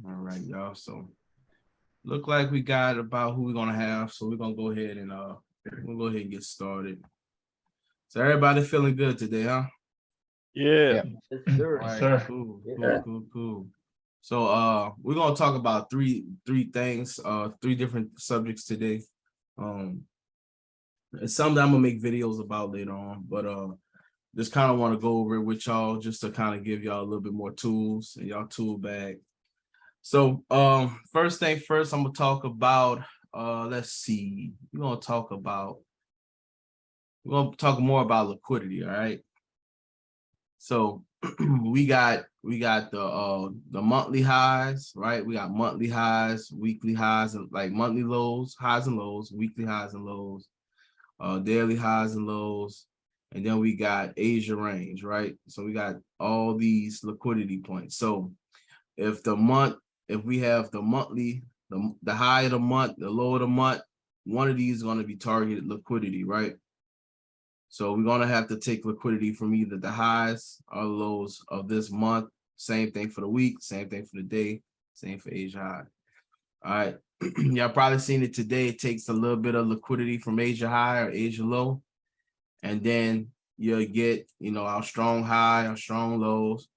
All right, y'all. So look like we got about who we're gonna have. So we're gonna go ahead and we'll go ahead and get started. So everybody feeling good today, huh? Yeah. Yeah. Yes, All sir. Yes, right, sir. cool, cool, Yeah. cool, cool. So we're gonna talk about three things, three different subjects today. Um it's something I'm gonna make videos about later on, but just kind of want to go over it with y'all just to kind of give y'all a little bit more tools in y'all tool bag. So first thing first, I'm gonna talk about let's see, we're gonna talk more about liquidity, all right? So we got the monthly highs, right? We got monthly highs, weekly highs, and like monthly lows, highs and lows, weekly highs and lows, daily highs and lows, and then we got Asia range, right? So we got all these liquidity points. So if the month, if we have the monthly, the high of the month, the low of the month, one of these is going to be targeted liquidity, right? So we're going to have to take liquidity from either the highs or lows of this month. Same thing for the week, same thing for the day, same for Asia high. All right. Y'all probably seen it today. It takes a little bit of liquidity from Asia high or Asia low. And then you'll get, our strong high, our strong lows,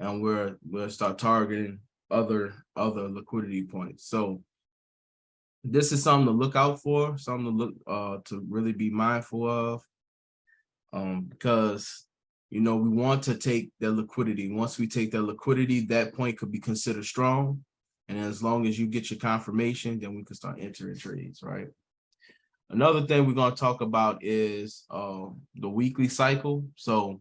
and we'll start targeting other liquidity points. So this is something to look out for, something to look to really be mindful of, because we want to take the liquidity. Once we take the liquidity, that point could be considered strong, and as long as you get your confirmation, then we can start entering trades, right? Another thing we're going to talk about is the weekly cycle. So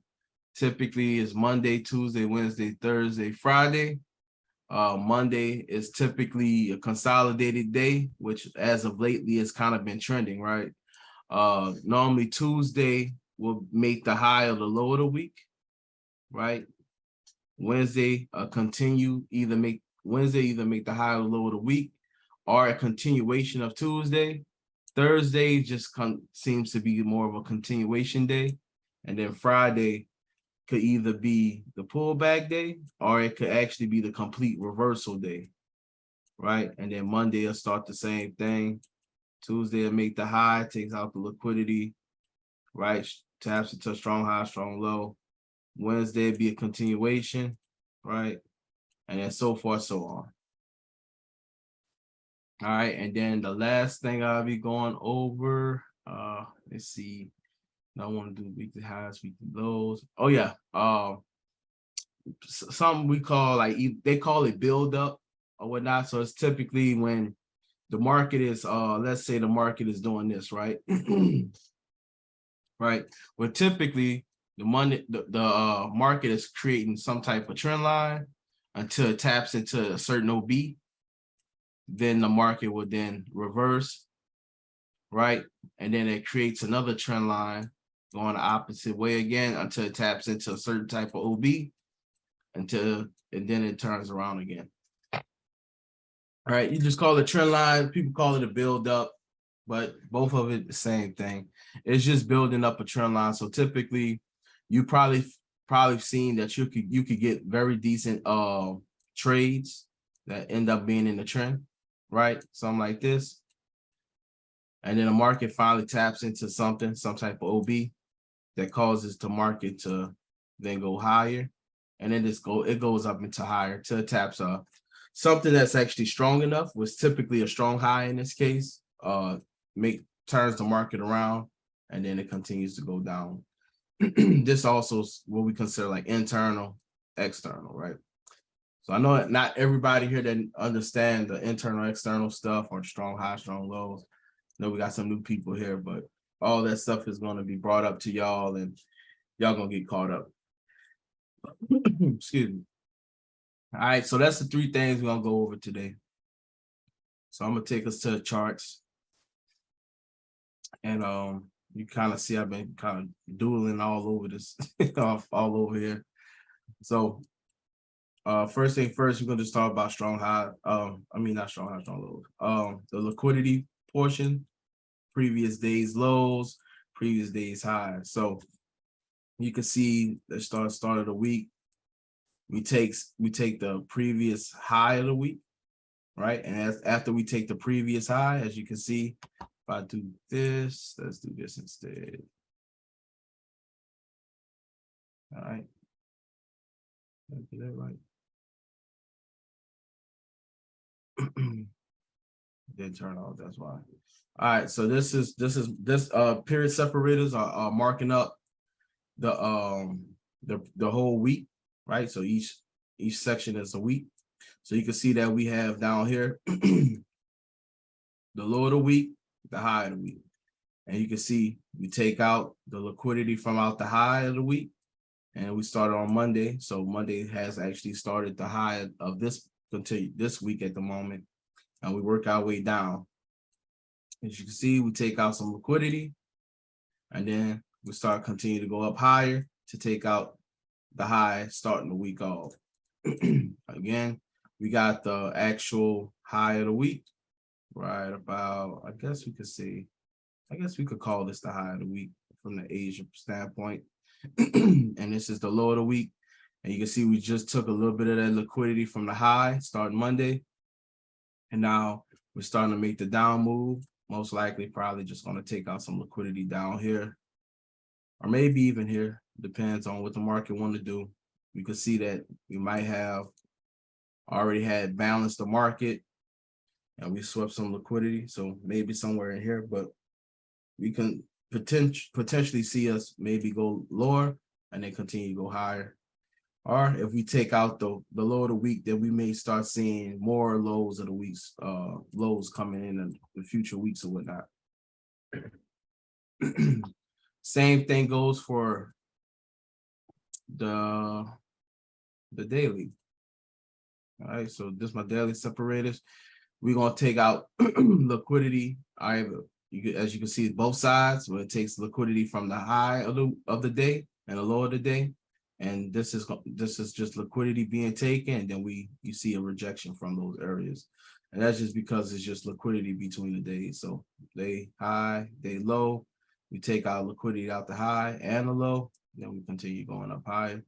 typically is Monday, Tuesday, Wednesday, Thursday, Friday. Monday is typically a consolidated day, which as of lately has kind of been trending, right? Normally Tuesday will make the high of the low of the week, right? Wednesday either make the high or the low of the week, or a continuation of Tuesday. Thursday just seems to be more of a continuation day, and then Friday could either be the pullback day or it could actually be the complete reversal day, right? And then Monday will start the same thing. Tuesday will make the high, takes out the liquidity, right? Taps into a strong high, strong low. Wednesday be a continuation, right? And then so forth, so on. All right, and then the last thing I'll be going over, let's see. I want to do weekly highs, weekly lows. Oh yeah, something we call they call it build up or whatnot. So it's typically when the market is let's say the market is doing this, right? Right. Well, typically the market is creating some type of trend line until it taps into a certain OB. Then the market will then reverse, right? And then it creates another trend line going the opposite way again until it taps into a certain type of OB and then it turns around again. All right, you just call it trend line. People call it a build up, but both of it the same thing. It's just building up a trend line. So typically, you probably seen that you could get very decent trades that end up being in the trend, right? Something like this. And then the market finally taps into something, some type of OB that causes the market to then go higher. And then it goes up into higher till it taps something that's actually strong enough, was typically a strong high in this case, turns the market around, and then it continues to go down. This also is what we consider like internal, external, right? So I know not everybody here that understand the internal, external stuff or strong highs, strong lows. I know we got some new people here, but all that stuff is going to be brought up to y'all, and y'all gonna get caught up. Excuse me. All right, so that's the three things we're gonna go over today. So I'm gonna take us to the charts, and you kind of see I've been kind of doodling all over this, all over here. So first thing first, we're gonna just talk about strong high. I mean not strong high, strong lows. The liquidity portion, previous days lows, previous days highs. So you can see the start of the week. we take the previous high of the week, right? And after we take the previous high, as you can see, if I do this, let's do this instead. All right. Did I do that right? Didn't turn off, that's why. All right, so this period separators are marking up the whole week, right? So each section is a week. So you can see that we have down here the low of the week, the high of the week. And you can see we take out the liquidity from out the high of the week, and we started on Monday. So Monday has actually started the high of this week at the moment, and we work our way down. As you can see, we take out some liquidity, and then we continue to go up higher to take out the high starting the week off. Again, we got the actual high of the week, right about, I guess we could call this the high of the week from the Asia standpoint. And this is the low of the week. And you can see we just took a little bit of that liquidity from the high starting Monday. And now we're starting to make the down move. Most likely, probably just going to take out some liquidity down here, or maybe even here. Depends on what the market want to do. You can see that we might have already had balanced the market, and we swept some liquidity. So maybe somewhere in here, but we can potentially see us maybe go lower and then continue to go higher. Or if we take out the low of the week, then we may start seeing more lows of the weeks, lows coming in the future weeks or whatnot. Same thing goes for the daily. All right, so this is my daily separators. We're gonna take out liquidity. As you can see, both sides, where it takes liquidity from the high of the day and the low of the day. And this is just liquidity being taken, and then you see a rejection from those areas. And that's just because it's just liquidity between the days. So day high, day low, we take out liquidity out the high and the low, then we continue going up higher.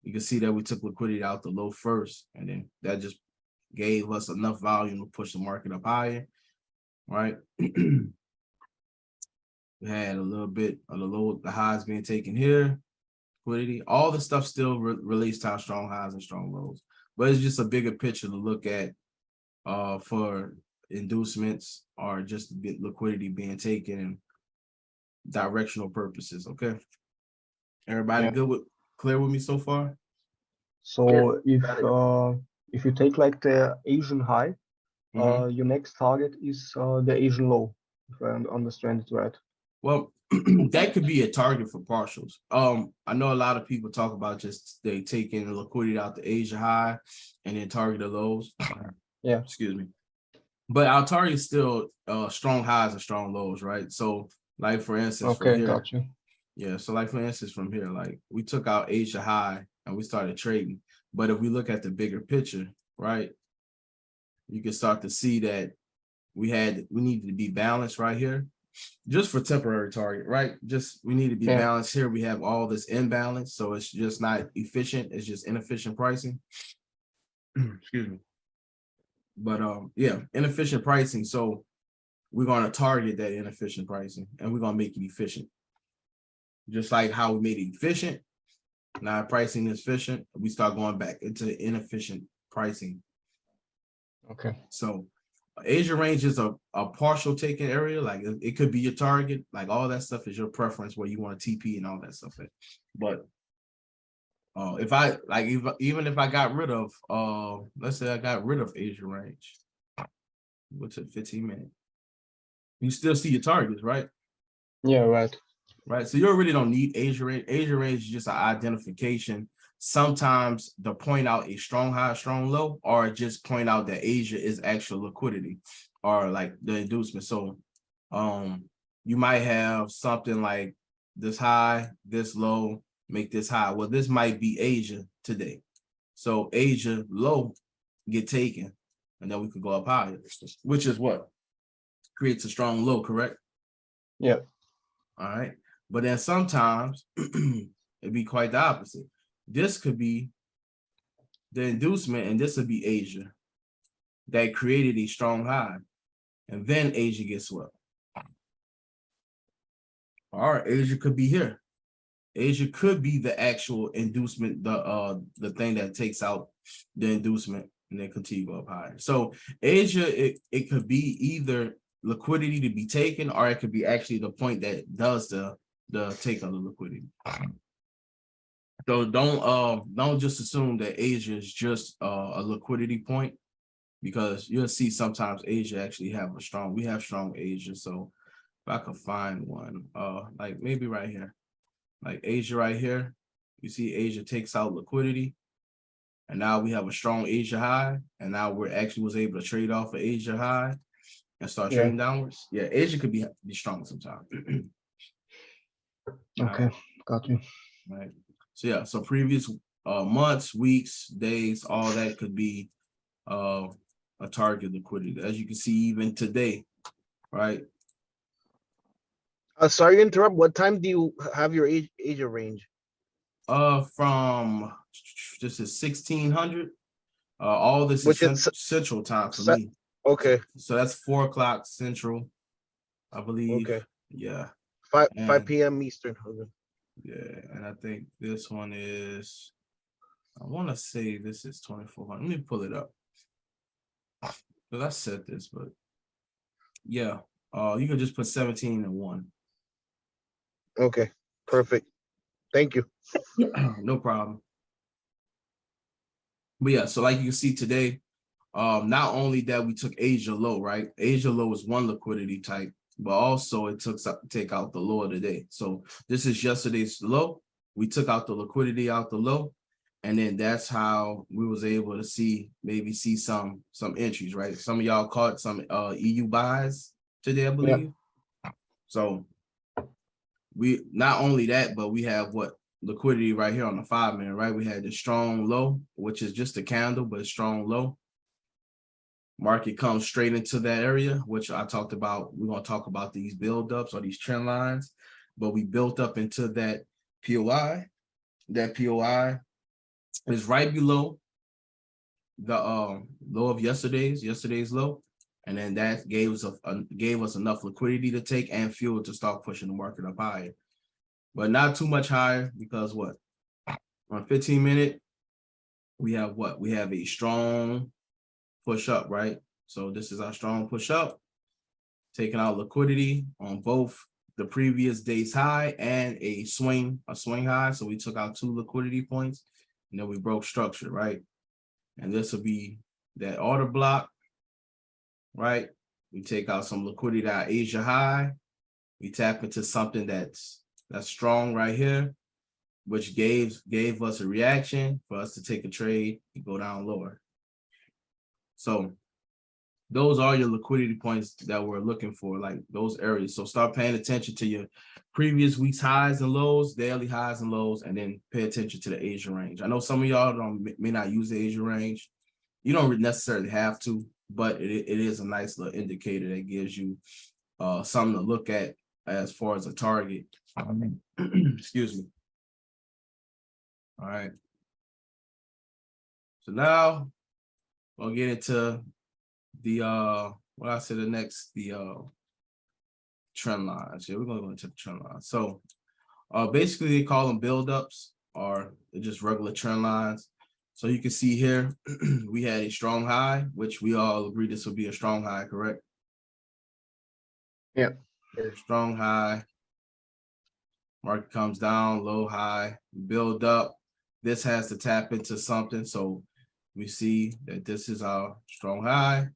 You can see that we took liquidity out the low first, and then that just gave us enough volume to push the market up higher, right? We had a little bit of the highs being taken here. Liquidity, all the stuff still relates to our strong highs and strong lows, but it's just a bigger picture to look at for inducements or just liquidity being taken and directional purposes. Okay, everybody clear with me so far? So if you take like the Asian high, your next target is the Asian low, if I understand it right. Well, that could be a target for partials. I know a lot of people talk about just they taking the liquidity out the Asia high and then target the lows. Yeah. Excuse me. But our target is still strong highs and strong lows, right? So, like for instance, from here, got you. Yeah. So, like for instance, from here, like we took out Asia high and we started trading. But if we look at the bigger picture, right, you can start to see that we needed to be balanced right here. Just for temporary target, right? Just we need to be balanced here. We have all this imbalance, so it's just not efficient. It's just inefficient pricing. Excuse me. But inefficient pricing. So we're going to target that inefficient pricing, and we're going to make it efficient. Just like how we made it efficient. Now pricing is efficient. We start going back into inefficient pricing. Okay. So Asia range is a partial taken area. Like it could be your target. Like all that stuff is your preference where you want to TP and all that stuff. But even if I got rid of let's say I got rid of Asia range, what's it 15 minutes? You still see your targets, right? Yeah, right. Right. So you really don't need Asia range. Asia range is just an identification. Sometimes to point out a strong high, strong low, or just point out that Asia is actual liquidity or like the inducement. So you might have something like this high, this low, make this high. Well, this might be Asia today. So Asia low get taken, and then we could go up higher, which is what creates a strong low, correct? Yeah. All right. But then sometimes it'd be quite the opposite. This could be the inducement, and this would be Asia, that created a strong high, and then Asia gets swept. All right, Asia could be here. Asia could be the actual inducement, the thing that takes out the inducement and then continue to go up higher. So Asia, it could be either liquidity to be taken, or it could be actually the point that does the take of the liquidity. So don't just assume that Asia is just a liquidity point, because you'll see sometimes Asia actually we have strong Asia. So if I could find one, like maybe right here, like Asia right here, you see Asia takes out liquidity, and now we have a strong Asia high, and now we're actually was able to trade off of Asia high and start trading downwards. Yeah, Asia could be strong sometimes. Okay, right. Got you. Right. So yeah, so previous months, weeks, days, all that could be a target liquidity. As you can see, even today, right? Sorry to interrupt. What time do you have your Asia range? From this is 1600. All this is central time for me. Okay. So that's 4 o'clock central, I believe. Okay. Yeah. 5 p.m. Eastern. Okay. Yeah, and I think this one is, I want to say this is 2400. Let me pull it up, because I said this, but yeah, you can just put 17 and 1. Okay, perfect. Thank you. No problem. But yeah, so like you can see today, not only that we took Asia low, right? Asia low is one liquidity type, but also it took take out the low of the day. So this is yesterday's low. We took out the liquidity out the low, and then that's how we was able to see some entries, right? Some of y'all caught some EU buys today, I believe. Yeah. So we not only that, but we have what liquidity right here on the 5-minute, right? We had the strong low, which is just a candle, but strong low. Market comes straight into that area, which I talked about. We're going to talk about these buildups or these trend lines, but we built up into that POI. That POI is right below the low of yesterday's low, and then that gave us enough liquidity to take and fuel to start pushing the market up higher, but not too much higher, because what, on 15-minute we have what, we have a strong push up, right? So this is our strong push up, taking out liquidity on both the previous day's high and a swing high. So we took out 2 liquidity points, and then we broke structure, right? And this will be that order block, right? We take out some liquidity at Asia high. We tap into something that's strong right here, which gave us a reaction for us to take a trade and go down lower. So those are your liquidity points that we're looking for, like those areas. So start paying attention to your previous week's highs and lows, daily highs and lows, and then pay attention to the Asia range. I know some of y'all may not use the Asia range. You don't necessarily have to, but it is a nice little indicator that gives you something to look at as far as a target. Excuse me. All right. So now we'll get into the trend lines. Yeah, we're gonna go into the trend lines. So basically they call them buildups, or they're just regular trend lines. So you can see here we had a strong high, which we all agree this will be a strong high, correct? Yeah. Strong high. Market comes down, low, high, build up. This has to tap into something. So we see that this is our strong high,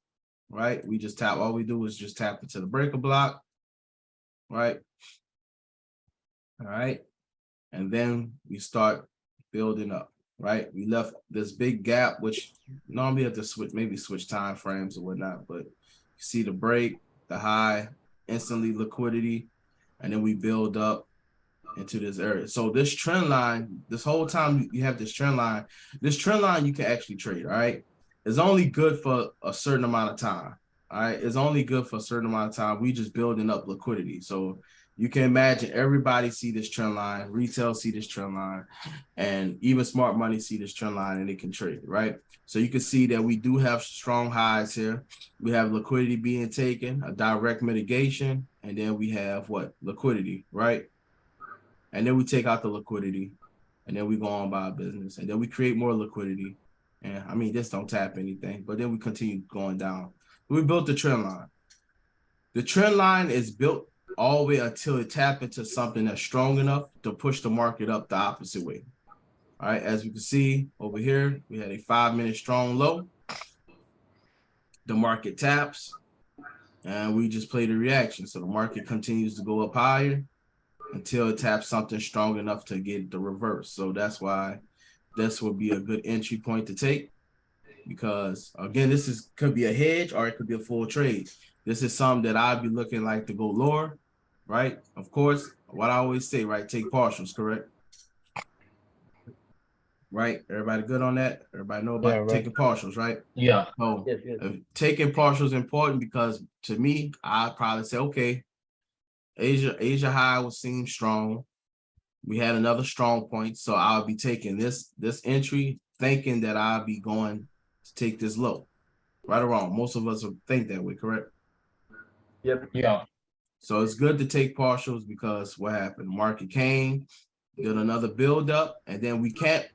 right? We just tap, all we do is just tap into the breaker block, right? All right. And then we start building up, right? We left this big gap, which normally you have to switch time frames or whatnot, but you see the break, the high, instantly liquidity, and then we build up into this area. So this trend line, this whole time you have this trend line you can actually trade, all right? It's only good for a certain amount of time, all right? It's only good for a certain amount of time. We just building up liquidity. So You can imagine everybody see this trend line, retail see this trend line, and even smart money see this trend line and it can trade, right? So you can see that we do have strong highs here. We have liquidity being taken, a direct mitigation, and then we have what? Liquidity, right? And then we take out the liquidity, and then we go on by our business, and then we create more liquidity. And I mean, this don't tap anything, but then we continue going down. We built the trend line. The trend line is built all the way until it tap into something that's strong enough to push the market up the opposite way. All right, as you can see over here, we had a 5-minute strong low. The market taps, and we just play the reaction. So the market continues to go up higher until it taps something strong enough to get the reverse. So that's why this would be a good entry point to take, because again, this could be a hedge or it could be a full trade. This is something that I'd be looking like to go lower, right? Of course, what I always say, right? Take partials, correct? Right? Everybody good on that? Everybody know about taking partials, right? Yeah. So Yes, yes. taking partials is important because to me, I'd probably say, okay, Asia high would seem strong. We had another strong point, so I'll be taking this entry, thinking that I'll be going to take this low. Right or wrong? Most of us think that way, correct? Yep. Yeah. So it's good to take partials because what happened? Market came, did another build up, and then we can't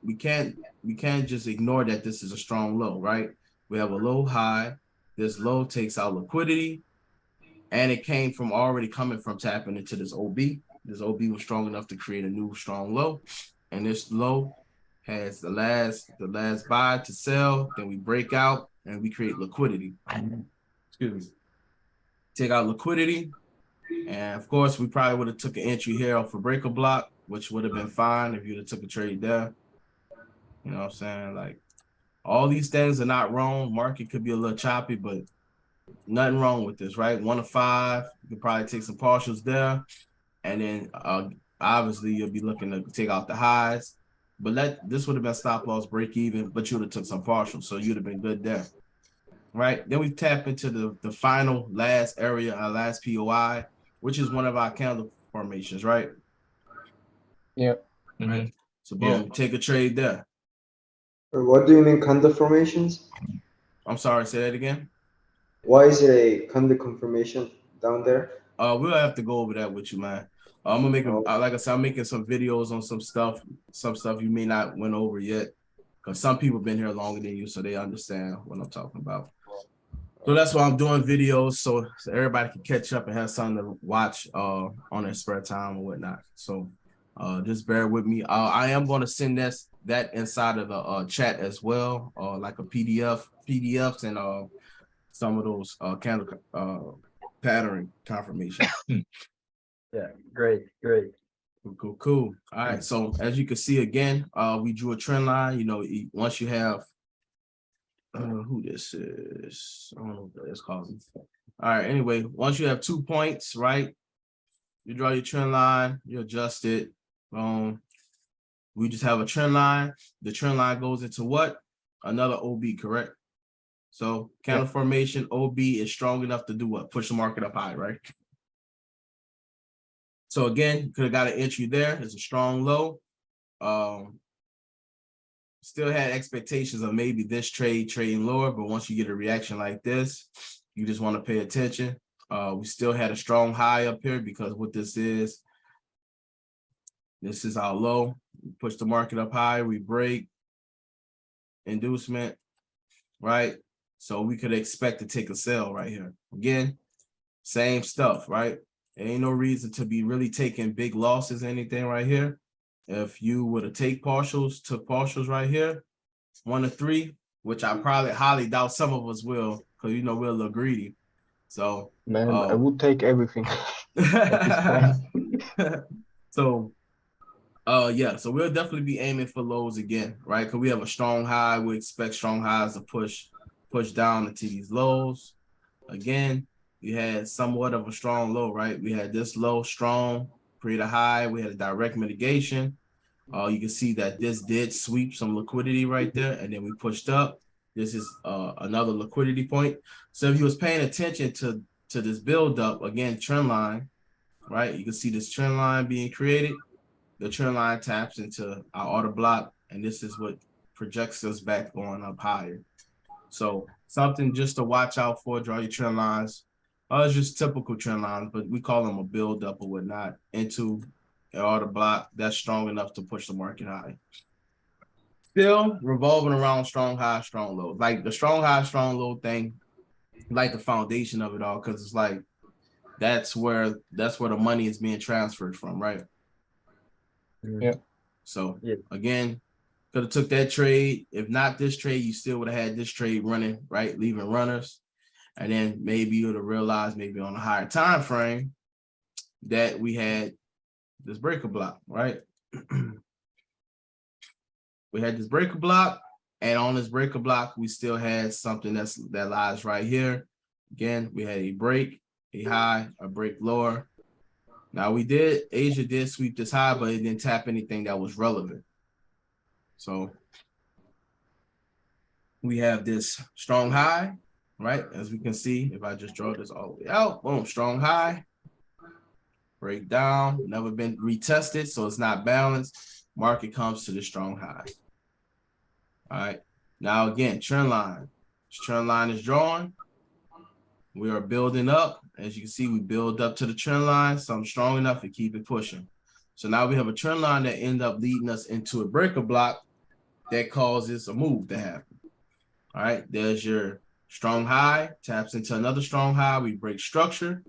just ignore that this is a strong low, right? We have a low high. This low takes out liquidity, and it came from already coming from tapping into this OB. This OB was strong enough to create a new strong low, and this low has the last buy to sell. Then we break out and we create liquidity. Excuse me. Take out liquidity, and of course we probably would have took an entry here off a breaker block, which would have been fine if you'd have took a trade there. You know what I'm saying? Like, all these things are not wrong. Market could be a little choppy, but nothing wrong with this, right? 1 to 5, you could probably take some partials there, and then obviously you'll be looking to take out the highs. But this would have been stop loss break even, but you would have took some partials, so you'd have been good there. Right, then we tap into the final last area, our last POI, which is one of our candle formations, right? Yeah. Right. So boom, take a trade there. What do you mean candle formations? I'm sorry, say that again. Why is it a candle confirmation down there? We'll have to go over that with you, man. I'm gonna make like I said, I'm making some videos on some stuff you may not went over yet, because some people been here longer than you, so they understand what I'm talking about. So that's why I'm doing videos, so everybody can catch up and have something to watch on their spare time or whatnot. So just bear with me. I am going to send that inside of the chat as well, like a PDFs and some of those candle pattern confirmations. Yeah. Great. Cool. All right. So as you can see again, we drew a trend line. You know, once you have who this is, I don't know what that's called. All right, anyway, once you have 2 points, right, you draw your trend line, you adjust it. We just have a trend line. The trend line goes into what? Another OB, correct? So candle formation, OB is strong enough to do what? Push the market up high, right? So again, you could have got an entry there. It's a strong low. Still had expectations of maybe this trading lower, but once you get a reaction like this, you just want to pay attention. We still had a strong high up here because what this is our low. We push the market up high, we break inducement, right? So we could expect to take a sell right here. Again, same stuff, right? There ain't no reason to be really taking big losses or anything right here. If you were to take partials, took partials right here, 1 to 3, which I probably highly doubt some of us will, because you know we're a little greedy. So Man, I would take everything at this point. So yeah, so we'll definitely be aiming for lows again, right? Because we have a strong high. We expect strong highs to push down into these lows. Again, we had somewhat of a strong low, right? We had this low strong, create a high. We had a direct mitigation. You can see that this did sweep some liquidity right there, and then we pushed up. This is another liquidity point. So if you was paying attention to this build up, again, trend line, right? You can see this trend line being created. The trend line taps into our order block, and this is what projects us back going up higher. So something just to watch out for, draw your trend lines. It's just typical trend lines, but we call them a build up or whatnot into an order block that's strong enough to push the market high. Still revolving around strong high, strong low. Like the strong high, strong low thing, like the foundation of it all, because it's like that's where the money is being transferred from, right? Yeah. So Yeah. again, could have took that trade. If not this trade, you still would have had this trade running, right? Leaving runners. And then maybe you would have realized maybe on a higher time frame that we had this breaker block, right? We had this breaker block, and on this breaker block, we still had something that lies right here. Again, we had a break, a high, a break lower. Now Asia did sweep this high, but it didn't tap anything that was relevant. So we have this strong high, right? As we can see, if I just draw this all the way out, boom, strong high, break down, never been retested, so it's not balanced. Market comes to the strong high. All right. Now again, trend line. This trend line is drawn. We are building up. As you can see, we build up to the trend line, so I'm strong enough to keep it pushing. So now we have a trend line that ends up leading us into a breaker block that causes a move to happen. All right, there's your strong high, taps into another strong high. We break structure.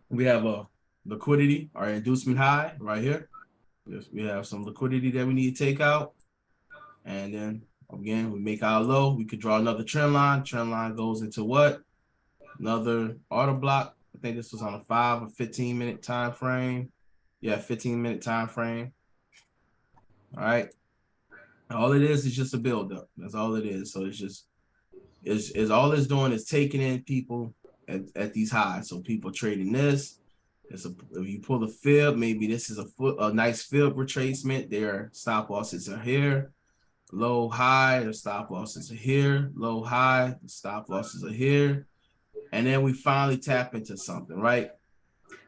We have a liquidity, our inducement high right here. We have some liquidity that we need to take out. And then again, we make our low. We could draw another trend line. Trend line goes into what? Another order block. I think this was on a 5 or 15-minute time frame. Yeah, 15-minute time frame. All right. All it is just a buildup. That's all it is. So it's just is all it's doing is taking in people at these highs. So people trading this. If you pull the fib, maybe this is a nice fib retracement. Their stop losses are here. Low high, the stop losses are here. Low high, the stop losses are here. And then we finally tap into something, right?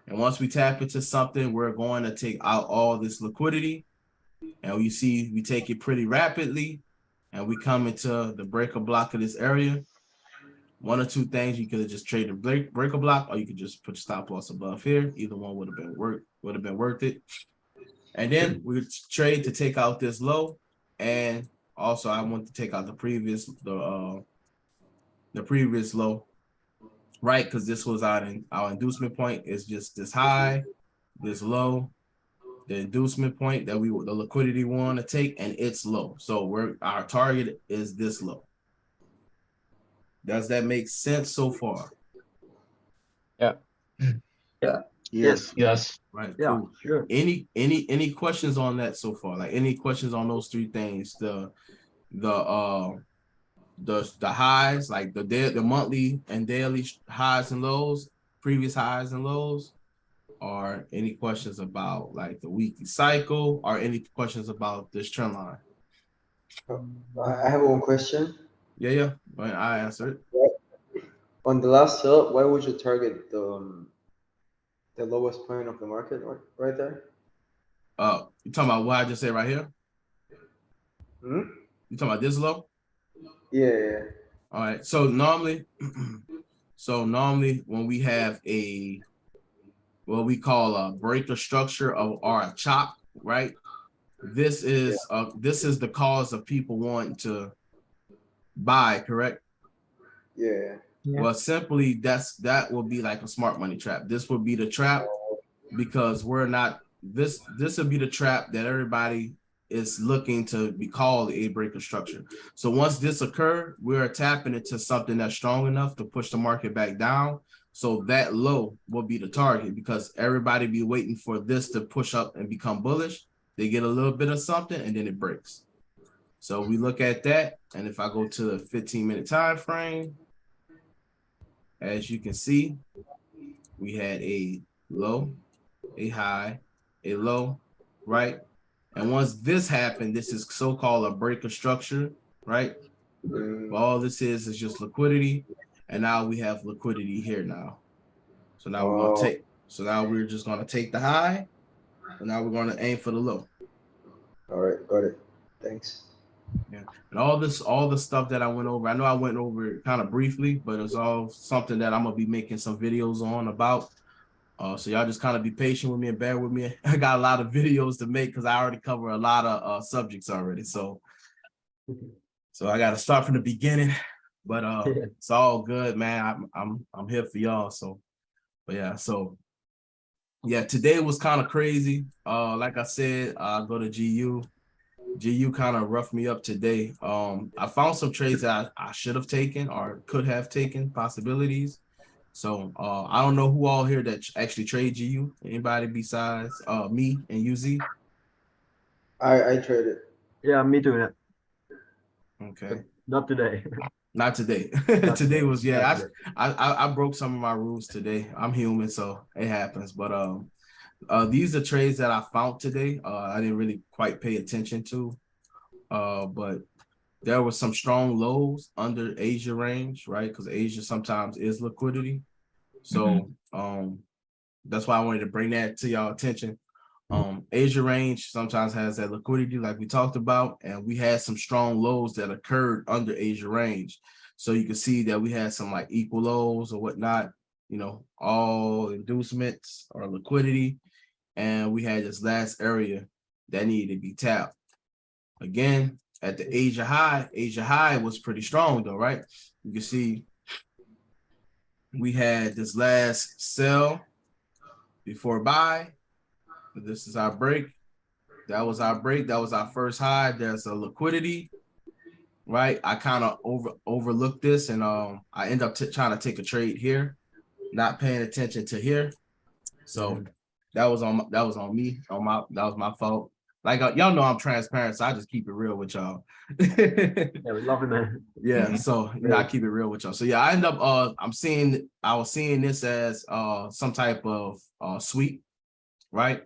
And once we tap into something, we're going to take out all this liquidity. And you see, we take it pretty rapidly. And we come into the breaker block of this area. One or two things, you could have just traded breaker block, or you could just put stop loss above here. Either one would have been worth it. And then we would trade to take out this low. And also I want to take out the previous low, right? Because this was our inducement point is just this high, this low, the inducement point that the liquidity we want to take, and it's low. So our target is this low. Does that make sense so far? Yeah. Yeah. Yes. Yes. Right. Yeah, Cool. sure. Any questions on that so far? Like any questions on those three things? The highs, like the monthly and daily highs and lows, previous highs and lows, or any questions about like the weekly cycle, or any questions about this trend line? I have one question. Yeah. I answered. On the last sell, why would you target the lowest point of the market right there? You talking about what I just said right here? Hmm? You talking about this low? Yeah. All right. So normally when we have what we call a breaker structure or a chop, right? This is the cause of people wanting to buy, correct? Yeah. Well, simply that will be like a smart money trap. This would be the trap because this would be the trap that everybody is looking to be called a breaker structure. So once this occurs, we're tapping into something that's strong enough to push the market back down. So that low will be the target because everybody be waiting for this to push up and become bullish. They get a little bit of something and then it breaks. So we look at that. And if I go to the 15-minute time frame, as you can see, we had a low, a high, a low, right? And once this happened, this is so-called a breaker structure, right? All this is just liquidity. And now we have liquidity here now. So now we're gonna take. So now we're just gonna take the high, and now we're gonna aim for the low. All right, got it. Thanks. Yeah, and all the stuff that I went over. I know I went over it kind of briefly, but it's all something that I'm gonna be making some videos on about. So y'all just kind of be patient with me and bear with me. I got a lot of videos to make because I already cover a lot of subjects already. So I got to start from the beginning, but it's all good, man. I'm here for y'all. So, but yeah, so yeah, today was kind of crazy. Like I said, I go to GU. GU kind of roughed me up today. I found some trades that I should have taken or could have taken, possibilities. So I don't know who all here that actually trade GU. Anybody besides me and UZ? I traded. Yeah, me too. Yeah. Okay. Not today. Not today. Not Today was Not today. I broke some of my rules today. I'm human, so it happens. But these are trades that I found today. I didn't really quite pay attention to. But there was some strong lows under Asia range, right? Because Asia sometimes is liquidity. So that's why I wanted to bring that to y'all attention. Asia range sometimes has that liquidity like we talked about, and we had some strong lows that occurred under Asia range. So you can see that we had some like equal lows or whatnot, you know, all inducements or liquidity. And we had this last area that needed to be tapped. Again, at the Asia high was pretty strong though, right? You can see we had this last sell before buy. This is our break. That was our break. That was our first high. There's a liquidity, right? I kind of overlooked this, and I end up trying to take a trade here, not paying attention to here. So that was on me. That was my fault. Like y'all know I'm transparent, so I just keep it real with y'all. Yeah, we love it, man. Yeah, so you know, I keep it real with y'all. So yeah, I end up I was seeing this as some type of sweep, right?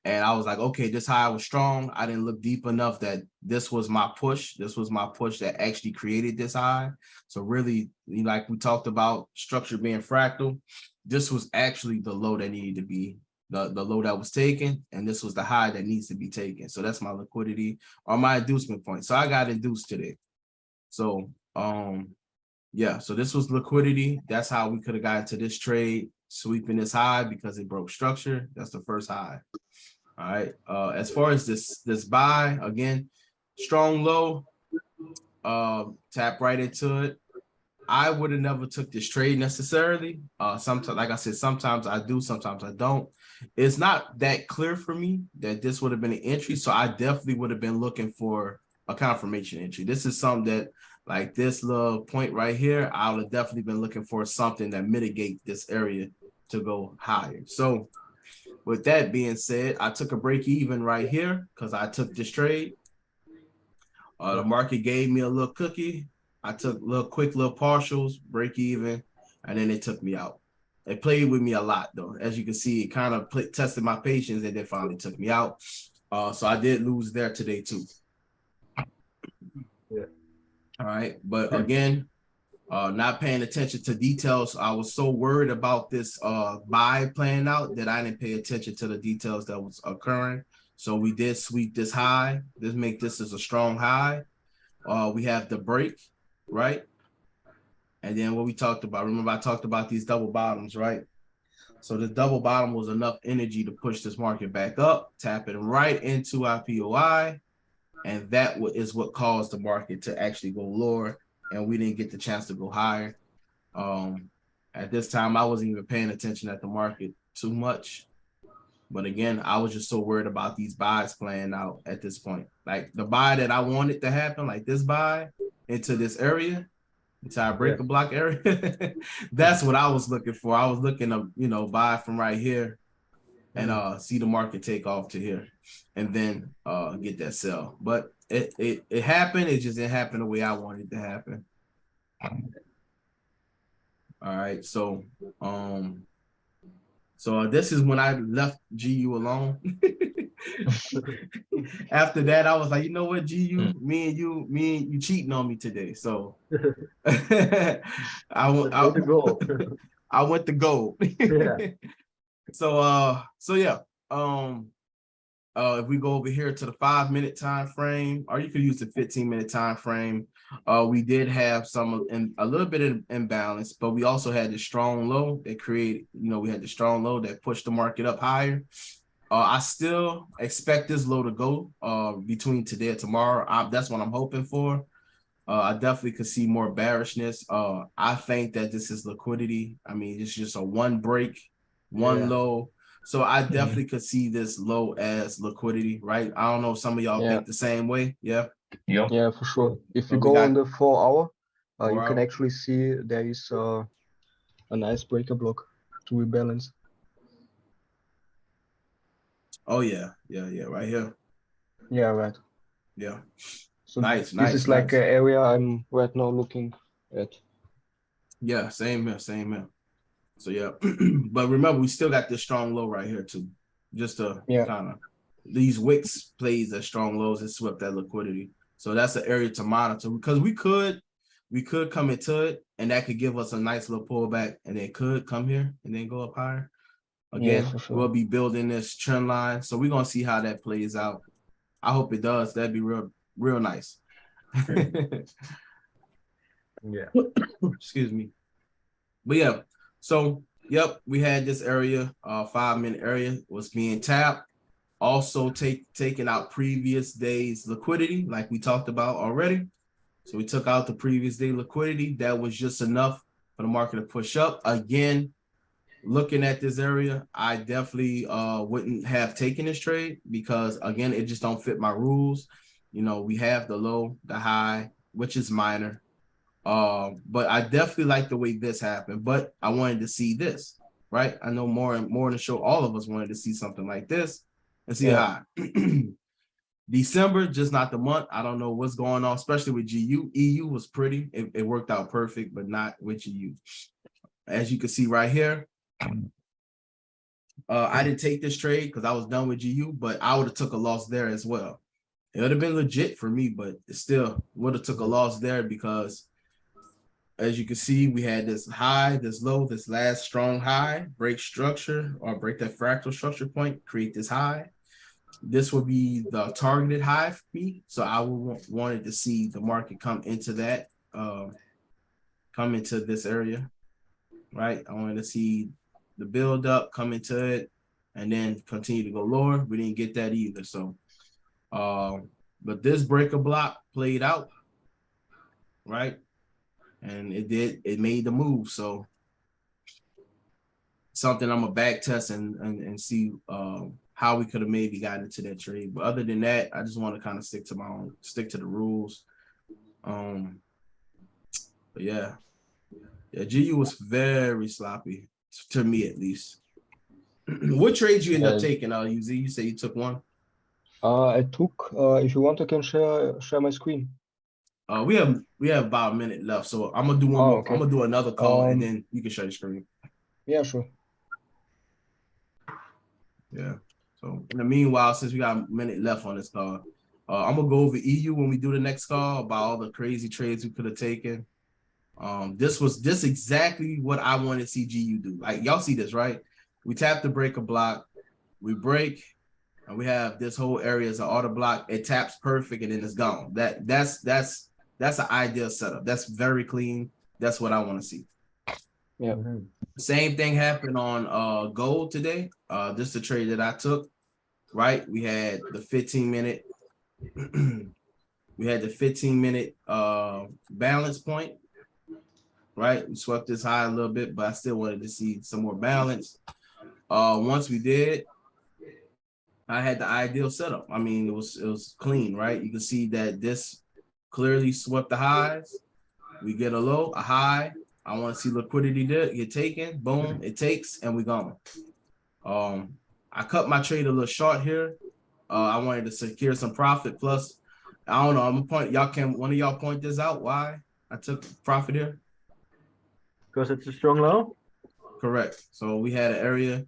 And I was like, okay, this high was strong. I didn't look deep enough that this was my push. This was my push that actually created this high. So really, like we talked about structure being fractal, this was actually the low that needed to be the low that was taken, and this was the high that needs to be taken. So that's my liquidity or my inducement point. So I got induced today. So yeah, so this was liquidity. That's how we could have gotten to this trade, sweeping this high because it broke structure. That's the first high. All right. As far as this buy, again, strong low, tap right into it. I would have never took this trade necessarily. Sometimes, like I said, sometimes I do, sometimes I don't. It's not that clear for me that this would have been an entry. So I definitely would have been looking for a confirmation entry. This is something that, like this little point right here, I would have definitely been looking for something that mitigate this area to go higher. So with that being said, I took a break even right here because I took this trade. The market gave me a little cookie. I took quick little partials, break even, and then it took me out. It played with me a lot though. As you can see, it kind of tested my patience and then finally took me out. So I did lose there today too. Yeah. All right. But again, not paying attention to details. I was so worried about this buy playing out that I didn't pay attention to the details that was occurring. So we did sweep this high. Let's make this as a strong high. We have the break, right? And then what we talked about, remember I talked about these double bottoms, right? So the double bottom was enough energy to push this market back up, tapping right into IPOI. And that is what caused the market to actually go lower. And we didn't get the chance to go higher. At this time, I wasn't even paying attention at the market too much. But again, I was just so worried about these buys playing out at this point. Like the buy that I wanted to happen, like this buy into this area, into our break a block area. That's what I was looking for. I was looking to, buy from right here and see the market take off to here and then get that sell. But it happened. It just didn't happen the way I wanted it to happen. All right. So this is when I left GU alone. After that, I was like, you know what, GU, me and you cheating on me today. So I I went to gold. Yeah. So yeah. If we go over here to the 5-minute time frame, or you could use the 15-minute time frame, we did have a little bit of imbalance, but we also had the strong low that created, we had the strong low that pushed the market up higher. I still expect this low to go between today and tomorrow. That's what I'm hoping for. I definitely could see more bearishness. I think that this is liquidity. I mean, it's just a one break, one low. So I definitely could see this low as liquidity, right? I don't know if some of y'all think the same way. Yeah. Yeah, for sure. If you we go got on the 4 hour, you 4 can hour. actually see there is a nice breaker block to rebalance. Oh yeah, right here. Yeah, right. Yeah. So Nice, this is like nice. an area I'm right now looking at. Yeah, same here. So yeah, but remember, we still got this strong low right here too. Just to kind of, these wicks plays as strong lows and swept that liquidity. So that's an area to monitor, because we could come into it and that could give us a nice little pullback, and it could come here and then go up higher. Again, for sure. we'll be building this trend line, so we're gonna see how that plays out. I hope it does. That'd be real nice. Yeah. Excuse me. But yeah, so yep, we had this area, 5-minute area was being tapped. Also taking out previous days liquidity, like we talked about already. So we took out the previous day liquidity. That was just enough for the market to push up. Again, looking at this area, I definitely wouldn't have taken this trade, because again, it just don't fit my rules. We have the low, the high, which is minor. But I definitely like the way this happened, but I wanted to see this, right? I know more in the show, all of us wanted to see something like this and see high. December, just not the month. I don't know what's going on, especially with GU. EU was pretty. It worked out perfect, but not with GU. As you can see right here, I didn't take this trade because I was done with GU, but I would have took a loss there as well. It would have been legit for me, but it still would have took a loss there, because as you can see, we had this high, this low, this last strong high, break structure or break that fractal structure point, create this high. This would be the targeted high for me. So I wanted to see the market come into that, come into this area, right? I wanted to see the build up, come into it, and then continue to go lower. We didn't get that either. So, but this breaker block played out, right? And it made the move. So something I'm gonna back test and see how we could have maybe gotten into that trade. But other than that, I just want to kind of stick to the rules. But yeah, GU was very sloppy, to me at least. What trades you end up taking, UZ? You say you took one? I took, if you want, I can share my screen. We have about a minute left, so I'm gonna do one more. Okay. I'm gonna do another call, and then you can share your screen. Yeah, sure. Yeah. So in the meanwhile, since we got a minute left on this call, I'm gonna go over EU when we do the next call about all the crazy trades we could have taken. This exactly what I want to see GU do. Like, y'all see this, right? We tap the breaker block, we break, and we have this whole area as an auto block. It taps perfect, and then it's gone. That's an ideal setup. That's very clean. That's what I want to see. Yeah. Same thing happened on gold today. This is the trade that I took, right? We had the 15-minute we had the 15-minute balance point, right? We swept this high a little bit, but I still wanted to see some more balance. Once we did, I had the ideal setup. I mean, it was clean, right? You can see that this clearly swept the highs. We get a low, a high. I want to see liquidity get taken. Boom, it takes, and we gone. I cut my trade a little short here. I wanted to secure some profit. Plus, I don't know. I'm gonna point. One of y'all point this out? Why I took profit here? Because it's a strong low. Correct. So we had an area,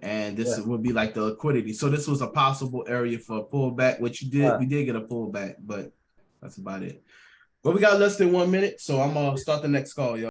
and this would be like the liquidity. So this was a possible area for a pullback, which you did. We did get a pullback, but that's about it. But we got less than 1 minute, so I'm gonna start the next call, y'all.